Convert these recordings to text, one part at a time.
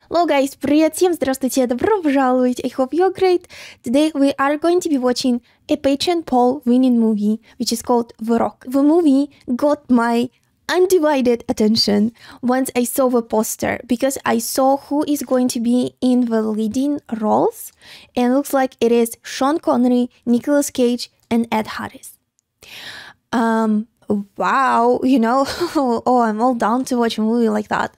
Hello guys, привет всем, здравствуйте, добро пожаловать, I hope you're great. Today we are going to be watching a Patreon poll winning movie, which is called The Rock. The movie got my undivided attention once I saw the poster, because I saw who is going to be in the leading roles, and it looks like it is Sean Connery, Nicolas Cage, and Ed Harris. Wow, you know, oh, I'm all down to watch a movie like that.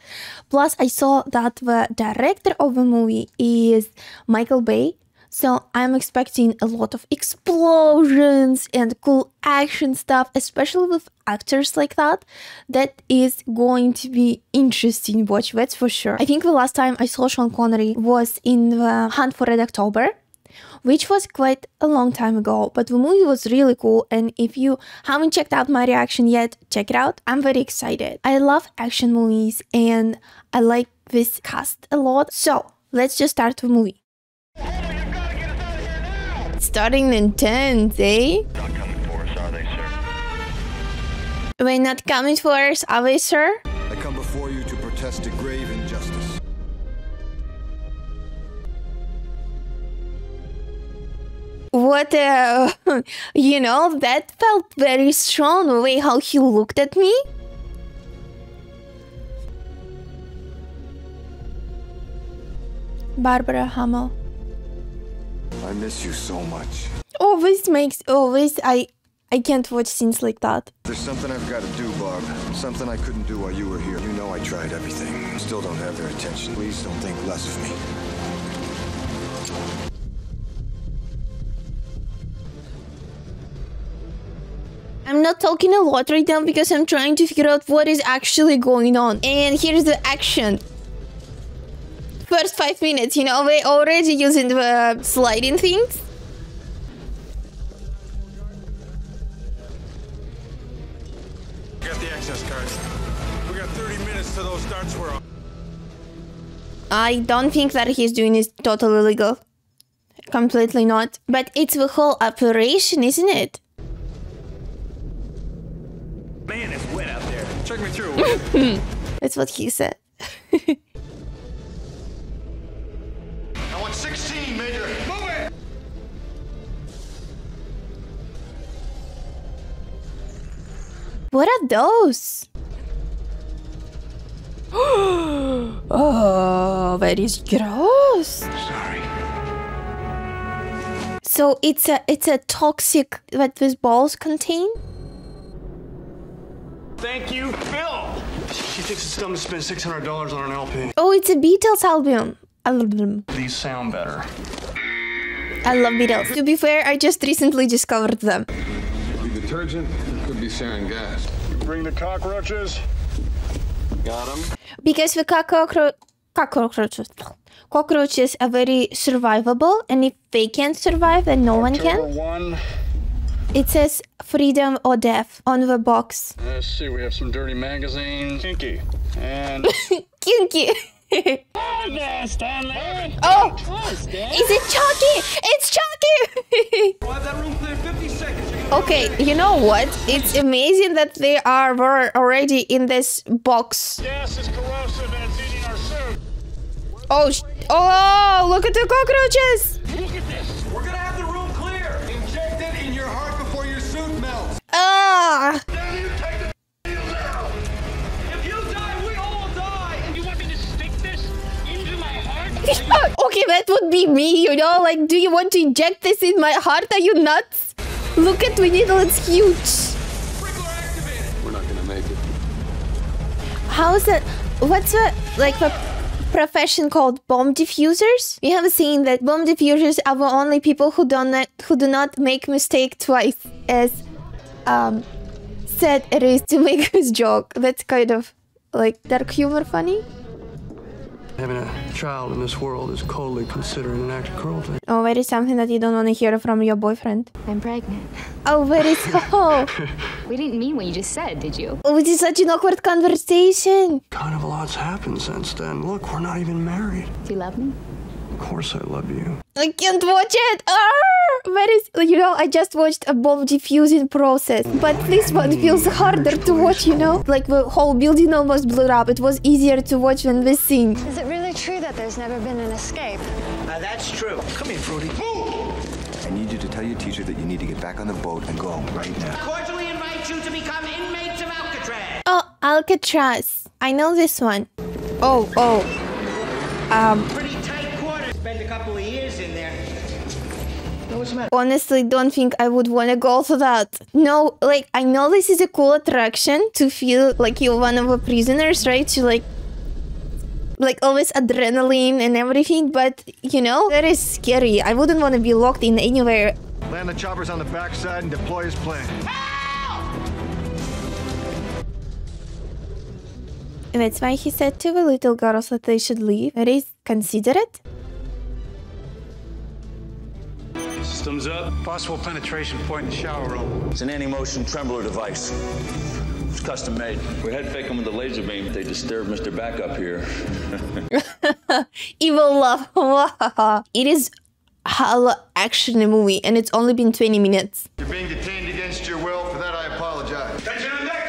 Plus, I saw that the director of the movie is Michael Bay, so I'm expecting a lot of explosions and cool action stuff, especially with actors like that. That is going to be interesting to watch, that's for sure. I think the last time I saw Sean Connery was in The Hunt for Red October, which was quite a long time ago, but the movie was really cool, and if you haven't checked out my reaction yet, check it out. I'm very excited. I love action movies and I like this cast a lot, so let's just start the movie. Starting in 10, eh? Not coming for us, are they, sir? They're not coming for us, are they, sir? I come before you to protest a grave injustice. What, you know, that felt very strong, the way how he looked at me. Barbara Hamill. I miss you so much. Oh, this makes, I can't watch scenes like that. There's something I've got to do, Barb. Something I couldn't do while you were here. You know I tried everything. Still don't have their attention. Please don't think less of me. I'm not talking a lot right now because I'm trying to figure out what is actually going on. And here's the action. First 5 minutes, you know, we're already using the sliding things. Got the access cards. We got 30 minutes to those darts we're on. I don't think that he's doing is totally legal. Completely not. But it's the whole operation, isn't it? Man, it's wet out there. Check me through. That's what he said. I want 16, Major. Move it! What are those? Oh, that is gross. Sorry. So it's a toxic that these balls contain? Thank you, Phil. She thinks it's dumb to spend $600 on an LP. Oh, it's a Beatles album. These sound better. I love Beatles. To be fair, I just recently discovered them. Could be detergent, could be sarin gas. Bring the cockroaches. Got them. Because the cockroaches are very survivable, and if they can't survive, then no one October can. 1. It says freedom or death on the box. Let's see, we have some dirty magazines. Kinky. And... Kinky. Hi there, Stanley. Oh! Is it Chucky? It's Chucky! We'll have that room clear 50 seconds. Okay, you know what? It's amazing that they were already in this box. Gas is corrosive and it's eating our suit. Oh, oh, look at the cockroaches! Look at this. We're gonna have the room clear. Inject it in your heart before your suit melts. Ah! Now you take the deal now. If you die, we all die. You want me to stick this into my heart? Okay, that would be me, you know? Like, do you want to inject this in my heart? Are you nuts? Look at the needle, it's huge. Sprinkler activated. We're not gonna make it. How is it? What's the, like, the profession called? Bomb diffusers? We have seen that bomb diffusers are the only people who do not make mistake twice, as sad it is to make this joke. That's kind of like dark humor funny. Having a child in this world is coldly considered an act of cruelty. Oh, that is something that you don't want to hear from your boyfriend. I'm pregnant. Oh, that is so. We didn't mean what you just said, did you? Oh, it is such an awkward conversation. Kind of a lot's happened since then. Look, we're not even married. Do you love me? Of course I love you. I can't watch it. That is, you know, I just watched a bomb diffusing process, but this one feels harder to watch, you know? Like the whole building almost blew up. It was easier to watch than this scene. Is it really true that there's never been an escape. That's true. Come here, Fruity. I need you to tell your teacher that you need to get back on the boat and go right now. Cordially invite you to become inmates of Alcatraz. Oh, Alcatraz. I know this one. Oh. Pretty tight quarters. Spend a couple of years in there. What's the matter? Honestly, don't think I would want to go to that. No, like, I know this is a cool attraction to feel like you're one of the prisoners, right? To like always adrenaline and everything, but you know, that is scary. I wouldn't want to be locked in anywhere. Land the choppers on the backside and deploy his plane. And that's why he said to the little girls that they should leave. That is considerate. Systems up. Possible penetration point in the shower room. It's an anti-motion trembler device. It's custom made. We had to fake them with a laser beam. They disturbed Mr. Backup here. Evil love. It is hella action movie and it's only been 20 minutes. You're being detained against your will. For that, I apologize. Attention on deck!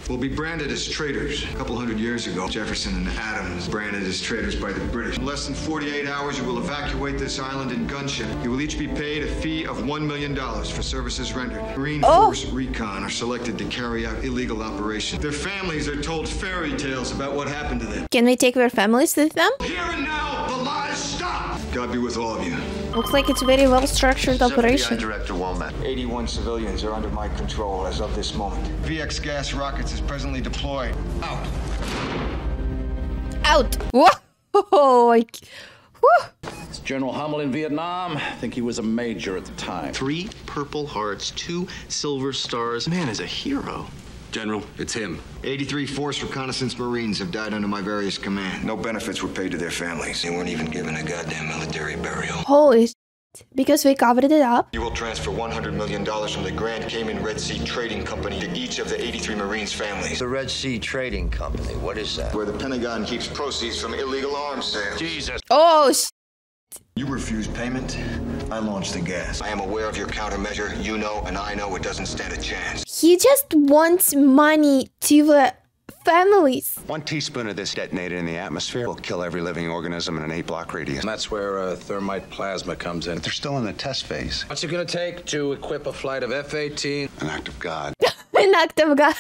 We'll be branded as traitors. A couple hundred years ago, Jefferson and Adams branded as traitors by the British. In less than 48 hours, you will evacuate this island in gunship. You will each be paid a fee of $1 million for services rendered. Marine Force Recon are selected to carry out illegal operations. Their families are told fairy tales about what happened to them. Can we take their families with them? Here and now, the lies stop! God be with all of you. Looks like it's a very well-structured operation. Director Womack. 81 civilians are under my control as of this moment. VX gas rockets is presently deployed. Out. Out! Whoa! It's General Hummel in Vietnam. I think he was a major at the time. 3 Purple Hearts, 2 Silver Stars. Man is a hero. General, it's him. 83 Force Reconnaissance Marines have died under my various command. No benefits were paid to their families. They weren't even given a goddamn military burial. Holy shit. Because we covered it up. You will transfer $100 million from the Grand Cayman Red Sea Trading Company to each of the 83 Marines' families. The Red Sea Trading Company, what is that? Where the Pentagon keeps proceeds from illegal arms sales. Jesus. Oh, shit. You refused payment, I launched the gas. I am aware of your countermeasure. You know and I know it doesn't stand a chance. He just wants money to the families. 1 teaspoon of this detonated in the atmosphere will kill every living organism in an 8-block radius. And that's where thermite plasma comes in. But they're still in the test phase. What's it gonna take to equip a flight of F-18? An act of God. An act of God.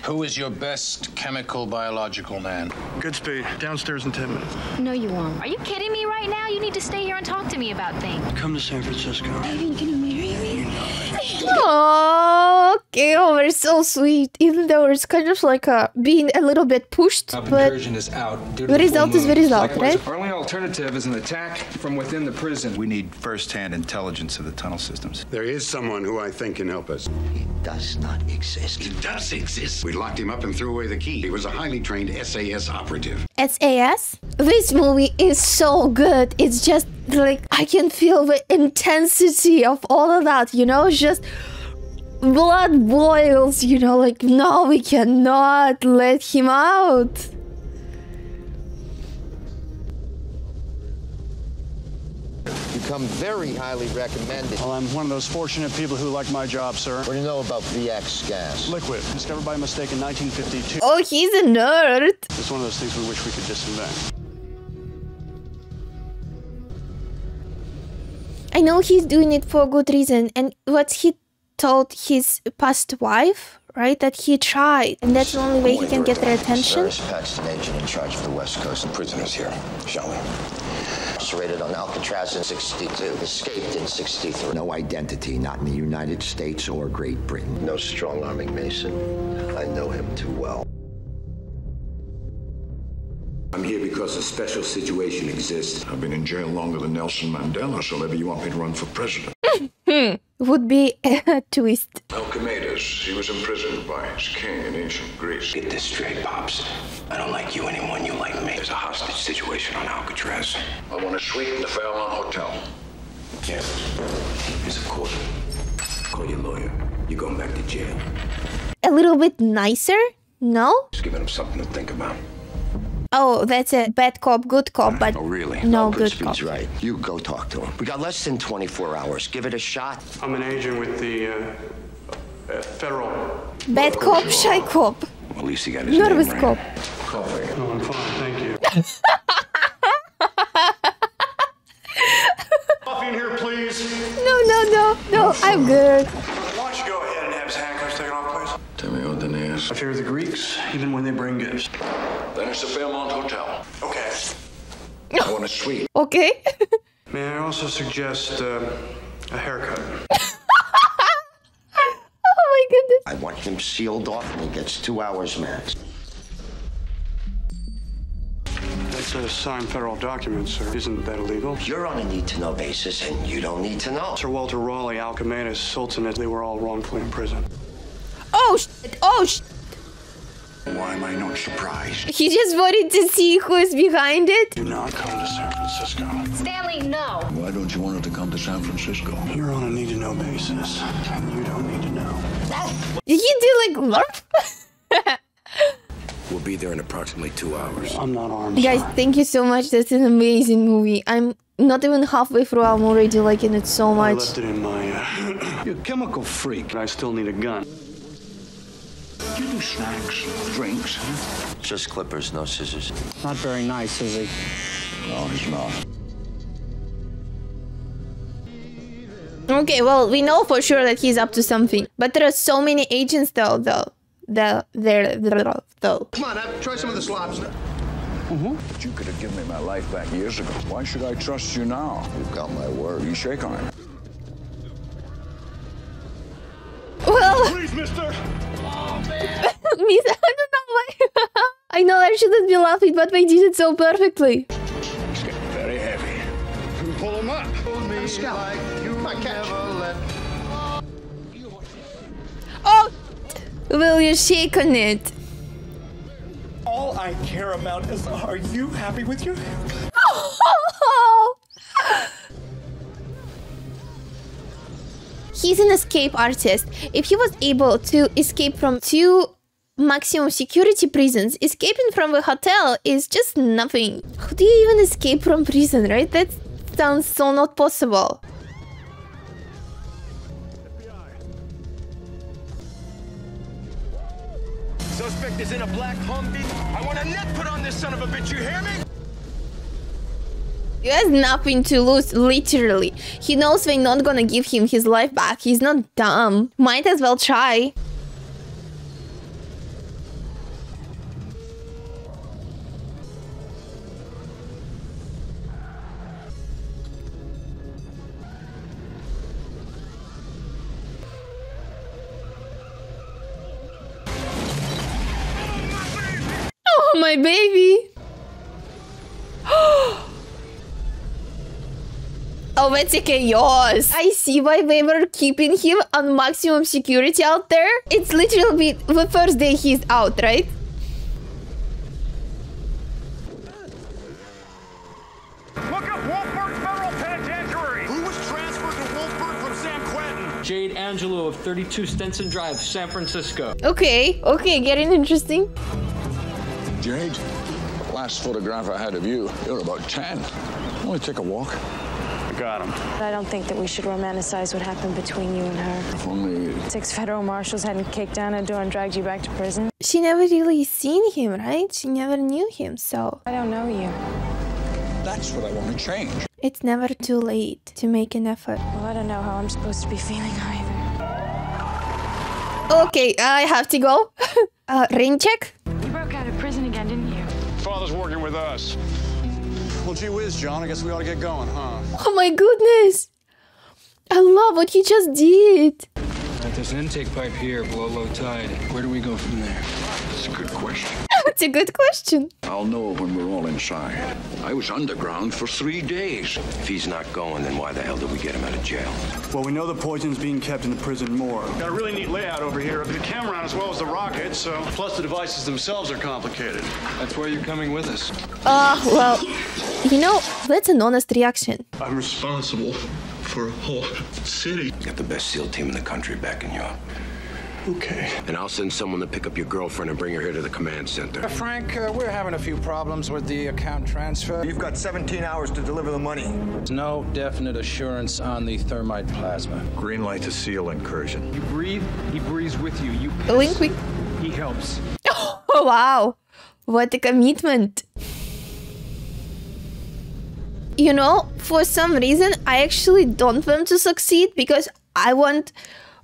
Who is your best chemical biological man? Good speed. Downstairs in 10 minutes. No, you won't. Are you kidding me right now? You need to stay here and talk to me about things. Come to San Francisco. Baby, can you marry me? Oh, okay, oh, they're so sweet. Even though it's kind of like being a little bit pushed, but is out due to the result is the result, right? Our only alternative is an attack from within the prison. We need first-hand intelligence of the tunnel systems. There is someone who I think can help us. He does not exist. He does exist. We locked him up and threw away the key. He was a highly trained SAS operative. SAS? This movie is so good. It's just like I can feel the intensity of all of that, you know? Just blood boils, you know, like no, we cannot let him out. Become very highly recommended. Well, I'm one of those fortunate people who like my job, sir. What do you know about VX gas? Liquid, discovered by mistake in 1952. Oh, he's a nerd. It's one of those things we wish we could disinvent. I know he's doing it for a good reason, and what he told his past wife, right, that he tried, and that's the only way he can get their attention. Paxton agent in charge of the West Coast. Prisoners here, shall we? Raided on Alcatraz in 62, escaped in 63. No identity, not in the United States or Great Britain. No strong-arming Mason. I know him too well. I'm here because a special situation exists. I've been in jail longer than Nelson Mandela, so maybe you want me to run for president. Would be a twist. Alcimedes, he was imprisoned by his king in ancient Greece. Get this straight, Pops. I don't like you anymore, and you like me. There's a hostage situation on Alcatraz. I want a suite in the Fairmont Hotel. Yeah. Here's a quarter. Call your lawyer. You're going back to jail. A little bit nicer? No? Just giving him something to think about. Oh, that's a bad cop, good cop, but oh, really? No, good cop. Right. You go talk to him. We got less than 24 hours. Give it a shot. I'm an agent with the federal. Bad cop, shy cop. Well, at least he got his nervous name cop. right. Oh, I'm fine, thank you. Coffee in here, please. No, I'm good. Why don't you go ahead and have his handcuffs taken off, please? Tell me what the news. I fear the Greeks, even when they bring gifts. Then it's the Fairmont Hotel. Okay. I want a suite. Okay. May I also suggest a haircut? Oh my goodness. I want him sealed off and he gets 2 hours max. That's a signed federal document, sir. Isn't that illegal? You're on a need-to-know basis, and you don't need to know. Sir Walter Raleigh, Alchematus, Sultanate, they were all wrongfully imprisoned. Oh shit! Oh shit! Why am I not surprised? He just wanted to see who is behind it. Do not come to San Francisco. Stanley, no. Why don't you want her to come to San Francisco? You're on a need-to-know basis, and you don't need to know. Did he do like LARP? We'll be there in approximately 2 hours. I'm not armed. Guys, thank you so much. That's an amazing movie. I'm not even halfway through. I'm already liking it so I much. left it in my... You're a chemical freak. I still need a gun. Do you do snacks, drinks? Just clippers, no scissors. Not very nice, is he? No, he's not. Okay, well, we know for sure that he's up to something. But there are so many agents though. Come on, try some of this lobster. But you could have given me my life back years ago. Why should I trust you now? You've got my word. You shake on it. Well, Please, mister! I don't know why. I know I shouldn't be laughing, but they did it so perfectly. It's getting very heavy. Pull him up. Like my catch. Oh! Will you shake on it? All I care about is, are you happy with your haircut? He's an escape artist. If he was able to escape from 2 maximum security prisons, escaping from a hotel is just nothing. How do you even escape from prison, right? That sounds so not possible. Suspect is in a black Humvee. I want a net put on this son of a bitch, you hear me? He has nothing to lose, literally. He knows they're not gonna give him his life back. He's not dumb. Might as well try. Oh, my baby. Oh, that's a chaos. I see why they were keeping him on maximum security out there. It's literally the first day he's out, right? Look up Wolfburg Federal Penitentiary. Who was transferred to Wolfburg from San Quentin? Jade Angelo of 32 Stenson Drive, San Francisco. Okay, getting interesting. Jade, last photograph I had of you, you're about 10. Only take a walk. Got him. I don't think that we should romanticize what happened between you and her. If only... 6 federal marshals hadn't kicked down a door and dragged you back to prison. She never really seen him, right? She never knew him, so... I don't know you. That's what I want to change. It's never too late to make an effort. Well, I don't know how I'm supposed to be feeling either. Okay, I have to go. Rain check? You broke out of prison again, didn't you? Father's working with us. Well, gee whiz, John. I guess we ought to get going, huh? Oh my goodness! I love what he just did. There's an intake pipe here below low tide. Where do we go from there? That's a good question. It's a good question. I'll know when we're all inside. I was underground for 3 days. If he's not going, then why the hell did we get him out of jail? Well, we know the poison's being kept in the prison morgue. Got a really neat layout over here. The camera on as well as the rocket, so... Plus the devices themselves are complicated. That's why you're coming with us. Well, you know, that's an honest reaction. I'm responsible for a whole city. Got the best SEAL team in the country backing you up. Okay. And I'll send someone to pick up your girlfriend and bring her here to the command center. Frank, we're having a few problems with the account transfer. You've got 17 hours to deliver the money. There's no definite assurance on the thermite plasma. Green light to SEAL incursion. You breathe, he breathes with you. You Wink, wink. he helps. Oh, wow. What a commitment. you know, for some reason, I actually don't want them to succeed because I want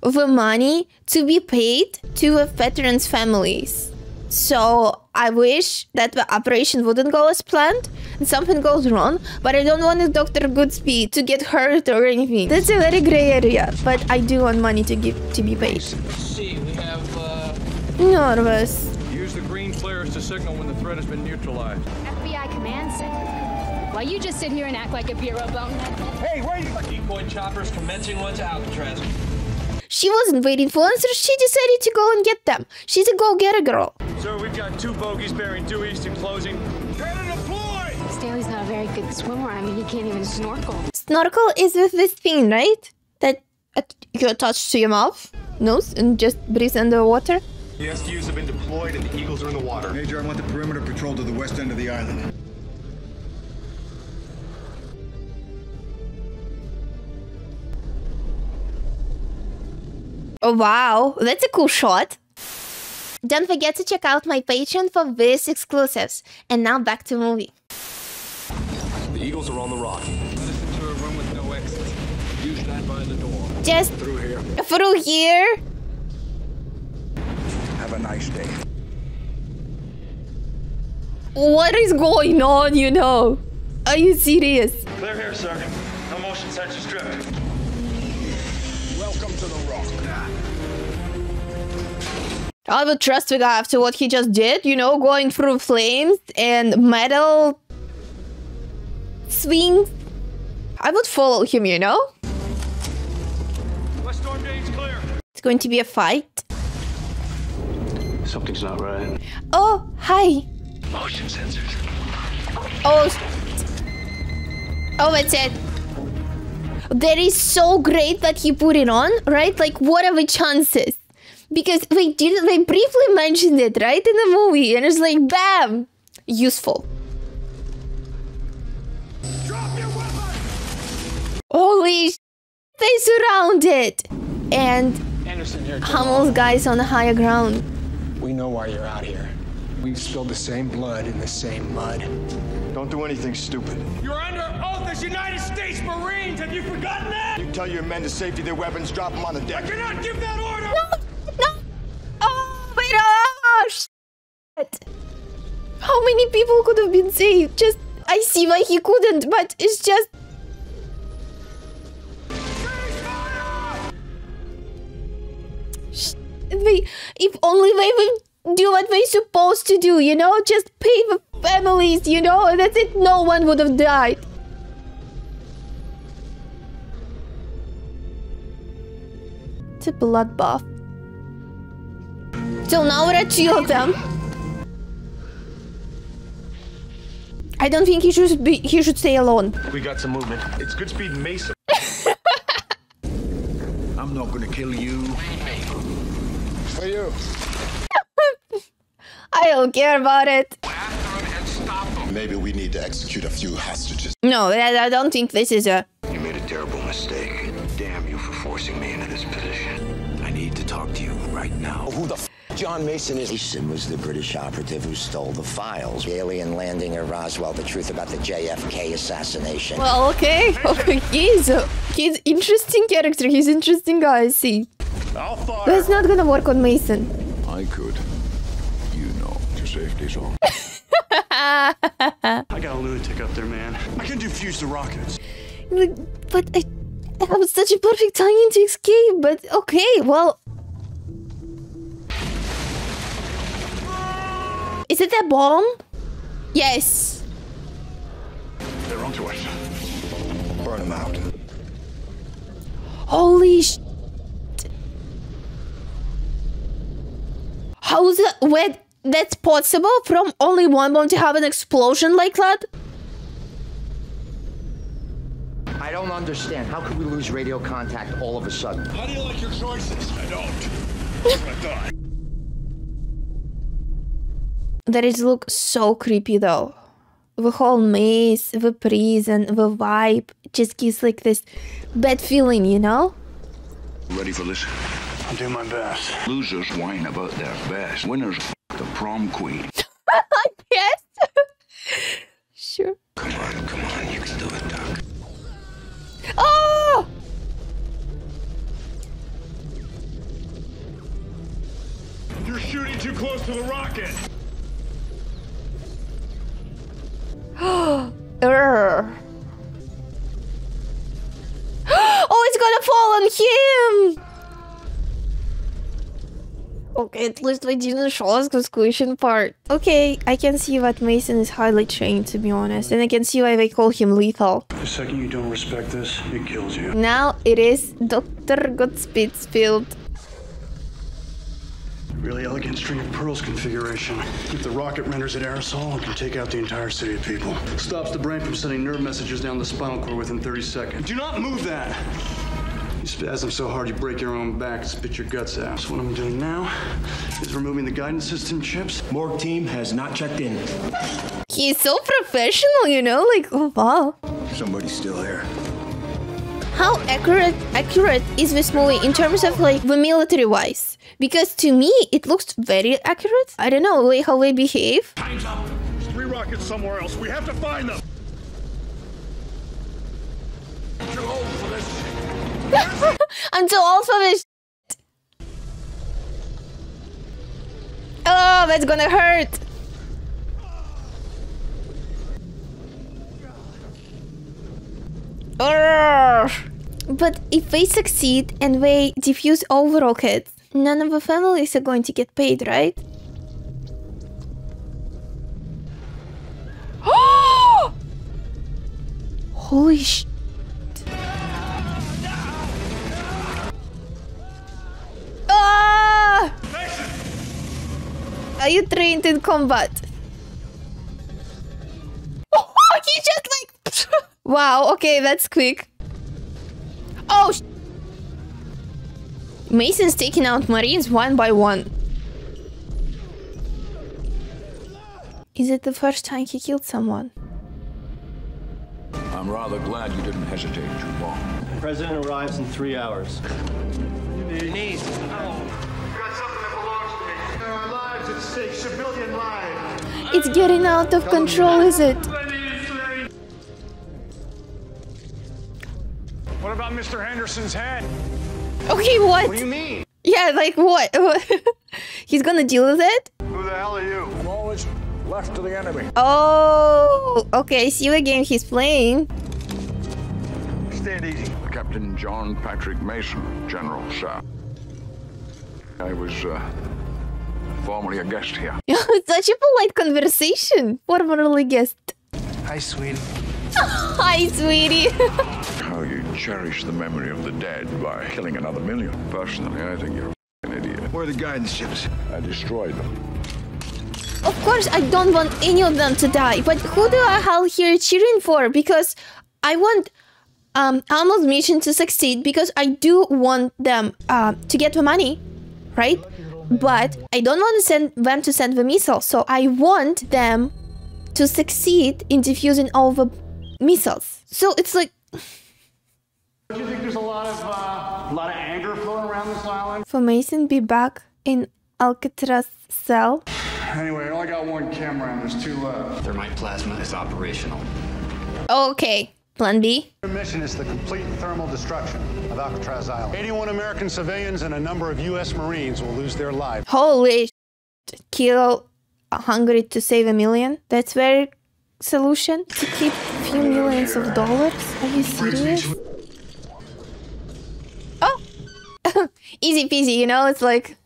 the money to be paid to the veterans' families. So I wish that the operation wouldn't go as planned and something goes wrong, but I don't want Dr. Goodspeed to get hurt or anything. That's a very gray area, but I do want money to be paid. Let's see, we have, Nervous. Use the green flares to signal when the threat has been neutralized. FBI command center. Why you just sit here and act like a bureau bonehead? Hey, wait! Decoy choppers commencing one to Alcatraz. She wasn't waiting for answers, she decided to go and get them. She's a go-getter girl. Sir, we've got 2 bogies bearing due east and closing. Ready to deploy! Staley's not a very good swimmer. I mean, he can't even snorkel. Snorkel is with this thing, right? That you attach to your mouth, nose, and just breathe underwater. The SQs have been deployed and the Eagles are in the water. Major, I want the perimeter patrol to the west end of the island. Oh wow, that's a cool shot. Don't forget to check out my Patreon for various exclusives. And now back to movie. The Eagles are on the rock. Let us into a room with no exit. You stand by the door. Just Through here. through here. Have a nice day. What is going on, you know? Are you serious? Clear here, sir. No motion sensors driven. Welcome to the rock. I would trust the guy after what he just did, you know, going through flames and metal swings. I would follow him, you know? West storm gate's clear. It's going to be a fight. Something's not right. Oh, hi. Motion sensors. Oh, that's it. That is so great that he put it on, right? Like, what are the chances? Because they briefly mentioned it, right, in the movie, and it's like, bam, useful. Drop your weapon! Holy sh! They surround it, and Anderson here. Hamill's guys on the higher ground. We know why you're out here. We've spilled the same blood in the same mud. Don't do anything stupid. You're under oath as United States Marines. Have you forgotten that? You tell your men to safety their weapons, drop them on the I deck. cannot give that order! No! Oh my gosh! How many people could have been saved? Just, I see why he couldn't, but it's just... If only they would do what they're supposed to do, you know? Just pay the families, you know? And that's it, no one would have died. It's a bloodbath. So now there are 2 of them. I don't think he should stay alone. We got some movement. It's Goodspeed and Mason. I'm not gonna kill you. For you. I don't care about it. Maybe we need to execute a few hostages. No, I don't think this is a... You made a terrible mistake. Damn you for forcing me into this position. I need to talk to you right now. Who the f John Mason is? Mason was the British operative who stole the files. The alien landing at Roswell, the truth about the JFK assassination. Well, okay. He's interesting character. He's interesting guy, I see. But it's not gonna work on Mason. I could. You know, your safety's on. I got a lunatic up there, man. I can defuse the rockets. But I have such a perfect timing to escape, but okay, well... Is it that bomb? Yes. They're onto us. Burn them out. Holy sh... How is it... Wait, that's possible from only one bomb to have an explosion like that? I don't understand. How could we lose radio contact all of a sudden? How do you like your choices? I don't. That's what I thought. That it looks so creepy though. The whole maze, the prison, the vibe just gives like this bad feeling, you know? Ready for this? I'll do my best. Losers whine about their best. Winners the prom queen. Yes. Sure. Come on, you can do it. rocket! Oh, it's gonna fall on him! Okay, at least we didn't show us the squishing part. Okay, I can see that Mason is highly trained, to be honest. And I can see why they call him lethal. The second you don't respect this, it kills you. Now it is Dr. Godspeed's field. Really elegant string of pearls configuration. If the rocket renders it aerosol, it can take out the entire city of people. Stops the brain from sending nerve messages down the spinal cord within 30 seconds. Do not move that! You spasm so hard you break your own back, spit your guts out. So what I'm doing now is removing the guidance system chips. Morgue team has not checked in. He's so professional, you know, like, oh wow. Somebody's still here. How accurate is this movie in terms of like the military wise? Because to me it looks very accurate. I don't know, like how they behave. Time's up. There's 3 rockets somewhere else. We have to find them. Too old for this. I'm too old for this. Oh, that's gonna hurt. But if they succeed and they defuse all the rockets, none of the families are going to get paid, right? Holy sh! Ah! Are you trained in combat? Oh, he just like... Wow, okay, that's quick. Oh, Mason's taking out Marines one by one. Is it the first time he killed someone? I'm rather glad you didn't hesitate too long. The president arrives in 3 hours. Denise. Got something that belongs to me. There are lives at stake, civilian lives. It's getting out of control, is it? What about Mr. Henderson's head? Okay, what? What do you mean? Yeah, like what? He's gonna deal with it? Who the hell are you? I'm always left to the enemy. Oh, okay, I see the game he's playing. Stand easy. Captain John Patrick Mason, General, sir. I was formerly a guest here. Such a polite conversation. Formerly guest. Hi, sweetie. Hi, sweetie. How you cherish the memory of the dead by killing another million. Personally, I think you're a f***ing idiot. Where are the guidance chips? I destroyed them. Of course, I don't want any of them to die, but who the hell here cheering for? Because I want Almo's mission to succeed because I do want them to get the money, right? But I don't want to send them to send the missiles, so I want them to succeed in defusing all the missiles. So it's like... Do you think there's a lot of anger flowing around this island? For Mason be back in Alcatraz cell. Anyway, I only got 1 camera and there's 2 left. Thermite plasma is operational. Okay, plan B. Your mission is the complete thermal destruction of Alcatraz Island. 81 American civilians and a number of U.S. Marines will lose their lives. Holy shit. Kill 100 to save $1 million? That's their solution? To keep a few millions of dollars? Are you serious? Oh! Easy peasy, you know? It's like...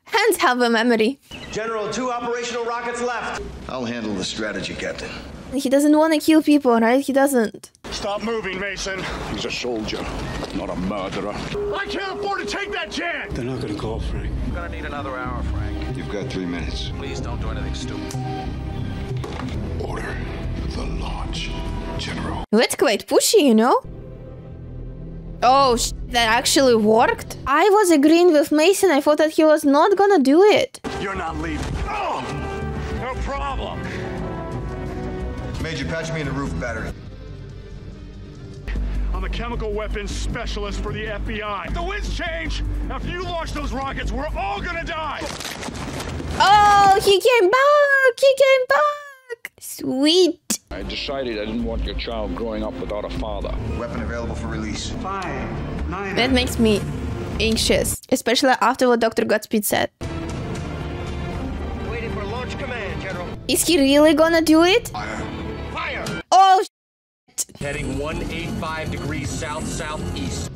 Hands have a memory. General, 2 operational rockets left. I'll handle the strategy, Captain. He doesn't want to kill people, right? He doesn't. Stop moving, Mason. He's a soldier, not a murderer. I can't afford to take that chance. They're not gonna call, Frank. We're gonna need another hour, Frank. You've got 3 minutes. Please don't do anything stupid. Order the launch, General. That's quite pushy, you know? Oh, that actually worked? I was agreeing with Mason. I thought that he was not gonna do it. You're not leaving. Oh! No problem. Major, patch me in the roof battery. I'm a chemical weapons specialist for the FBI. If the winds change, after you launch those rockets, we're all gonna die! Oh, he came back! He came back! Sweet. I decided I didn't want your child growing up without a father. Weapon available for release. 5, 9... That makes me anxious, especially after what Dr. Godspeed said. Waiting for launch. Is he really gonna do it? Fire! Oh, shit. Heading 185 degrees south-southeast.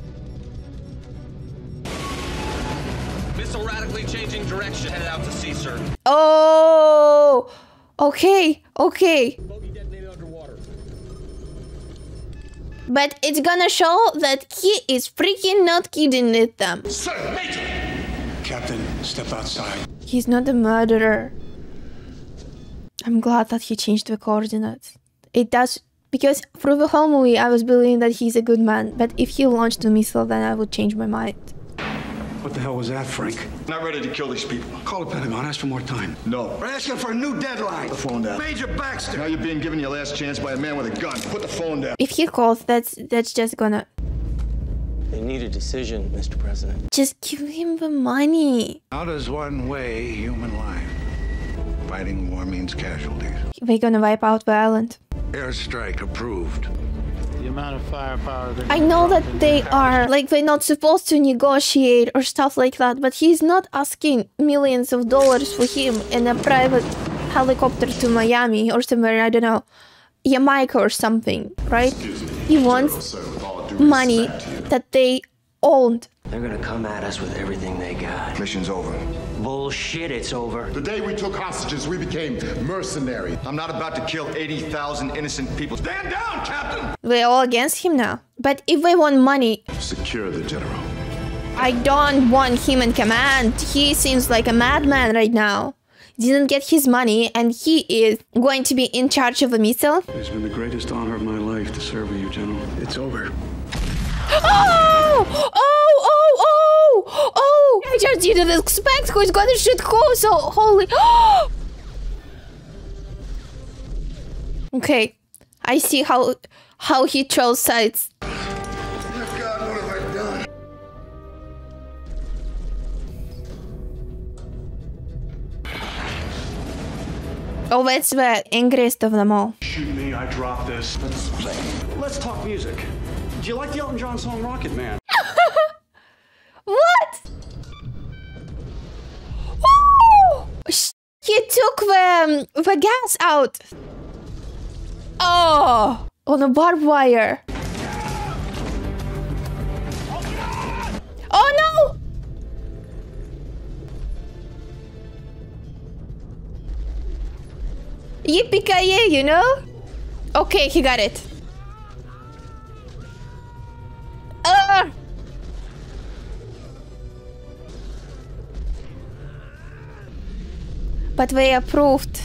Missile radically changing direction. Headed out to sea, sir. Oh, okay, okay. But it's gonna show that he is freaking not kidding with them. Sir, Major! Captain, step outside. He's not a murderer. I'm glad that he changed the coordinates. It does, because through the whole movie I was believing that he's a good man, but if he launched a missile then I would change my mind. What the hell was that, Frank? Not ready to kill these people. Call the Pentagon, ask for more time. No. We're asking for a new deadline. Put the phone down. Major Baxter! Now you're being given your last chance by a man with a gun. Put the phone down. If he calls, that's just gonna... They need a decision, Mr. President. Just give him the money. How does one weigh human life? Fighting war means casualties. We're gonna wipe out the island. Airstrike approved. The amount of firepower. I know that they are, like, they're not supposed to negotiate or stuff like that, but he's not asking millions of dollars for him in a private helicopter to Miami or somewhere, I don't know, Jamaica or something, right? He wants money that they owned. They're gonna come at us with everything they got. Mission's over. Bullshit, it's over. The day we took hostages, we became mercenary. I'm not about to kill 80,000 innocent people. Stand down, Captain! We're all against him now. But if they want money... Secure the general. I don't want him in command. He seems like a madman right now. Didn't get his money and he is going to be in charge of a missile. It's been the greatest honor of my life to serve with you, General. It's over. Oh! Oh! I just didn't expect who's gonna shoot who, so holy... Okay, I see how he chose sides. God, what have I done? Oh, that's the angriest of them all. Shoot me, I drop this. Let's talk music. Do you like the Elton John song Rocket Man? What? Oh! He took the gas out. Oh! On a barbed wire. Oh no! Yippee-ki-yay, you know? Okay, he got it. But they approved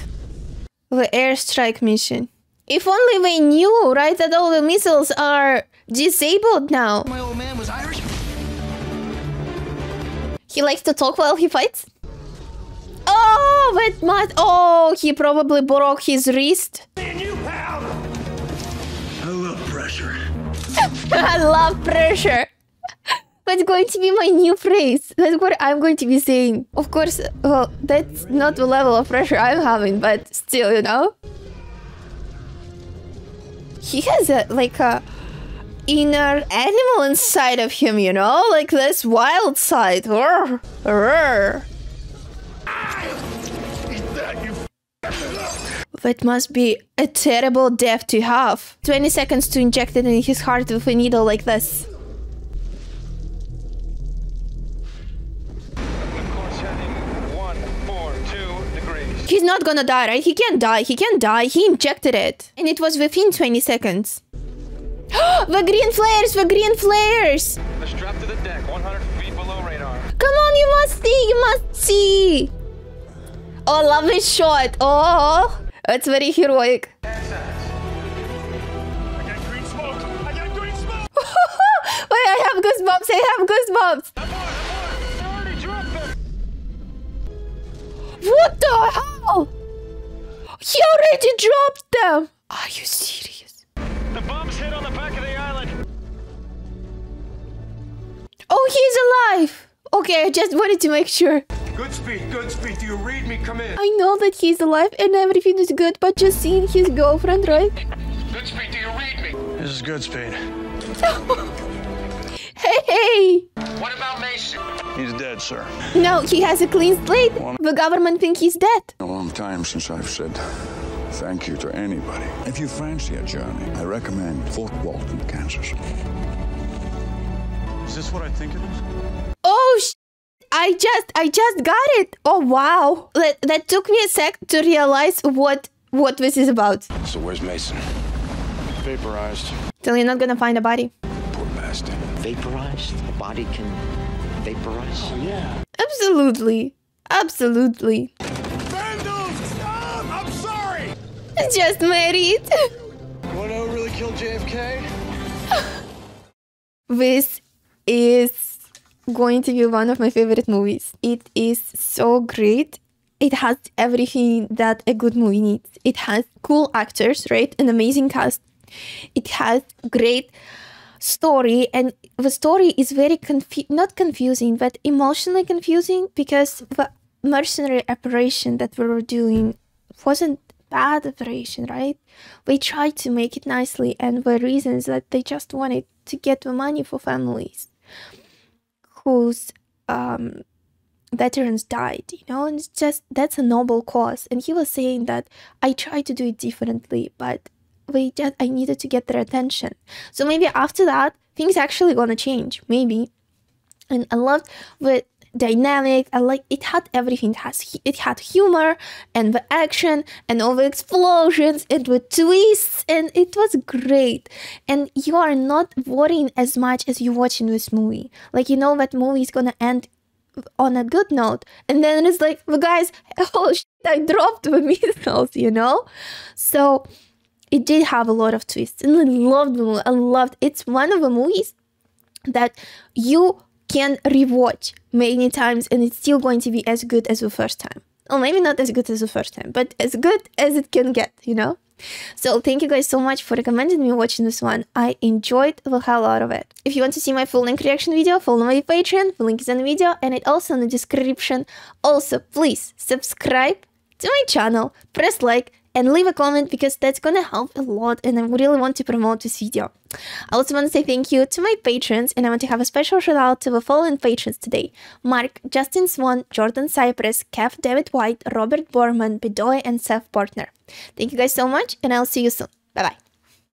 the airstrike mission. If only they knew, right, that all the missiles are disabled now. My old man was Irish. He likes to talk while he fights? Oh, that must... Oh, he probably broke his wrist. I love pressure. I love pressure. That's going to be my new phrase. That's what I'm going to be saying. Of course, well, that's not the level of pressure I'm having, but still, you know? He has a inner animal inside of him, you know? Like this wild side. That must be a terrible death to have. 20 seconds to inject it in his heart with a needle like this. He's not gonna die, right? He can't die. He can't die. He injected it. And it was within 20 seconds. The green flares! The green flares! The strap to the deck, 100 feet below radar. Come on, you must see! You must see! Oh, love this shot. Oh, that's very heroic. I got green smoke. I got green smoke. Wait, I have goosebumps. I have goosebumps. What the hell? He already dropped them. Are you serious? The bombs hit on the back of the island. Oh, he's alive. Okay, I just wanted to make sure. Good speed, good speed. Do you read me? Come in. I know that he's alive and everything is good, but just seeing his girlfriend, right? Good speed, do you read me? This is good speed. Hey, Hey! What about Mason? He's dead, sir. No, he has a clean slate. The government think he's dead. A long time since I've said thank you to anybody. If you fancy a journey, I recommend Fort Walton, Kansas. Is this what I think it is? Oh, I just got it. Oh, wow. That took me a sec to realize what this is about. So where's Mason? Vaporized. So you're not gonna find a body. Poor bastard. Vaporized? A body can vaporize? Oh, yeah. Absolutely. Absolutely. Vandals, stop! I'm sorry! Just married. You wanna know who really killed JFK? This is going to be one of my favorite movies. It is so great. It has everything that a good movie needs. It has cool actors, right? An amazing cast. It has great story, and the story is very not confusing, but emotionally confusing, because the mercenary operation that we were doing wasn't bad operation, right? We tried to make it nicely, and the reasons that they just wanted to get the money for families whose veterans died, you know, and it's just, that's a noble cause. And he was saying that I tried to do it differently, but I needed to get their attention. So maybe after that, things actually gonna change, maybe. And I loved the dynamic. I like it had everything. It had humor and the action and all the explosions and the twists, and it was great. And you are not worrying as much as you watch in this movie. Like, you know that movie is gonna end on a good note, and then it's like, the guys, oh shit, I dropped the missiles, you know. So it did have a lot of twists, and I loved the movie. I loved it's one of the movies that you can rewatch many times and it's still going to be as good as the first time. Or maybe not as good as the first time, but as good as it can get, you know? So thank you guys so much for recommending me watching this one. I enjoyed the hell out of it. If you want to see my full length reaction video, follow my Patreon. The link is in the video and it also in the description. Also, please subscribe to my channel, press like, and leave a comment, because that's gonna help a lot and I really want to promote this video. I also want to say thank you to my patrons, and I want to have a special shout out to the following patrons today: Mark, Justin Swan, Jordan Cypress, Kev, David White, Robert Borman, Bedoy, and Seth Partner. Thank you guys so much, and I'll see you soon. Bye bye.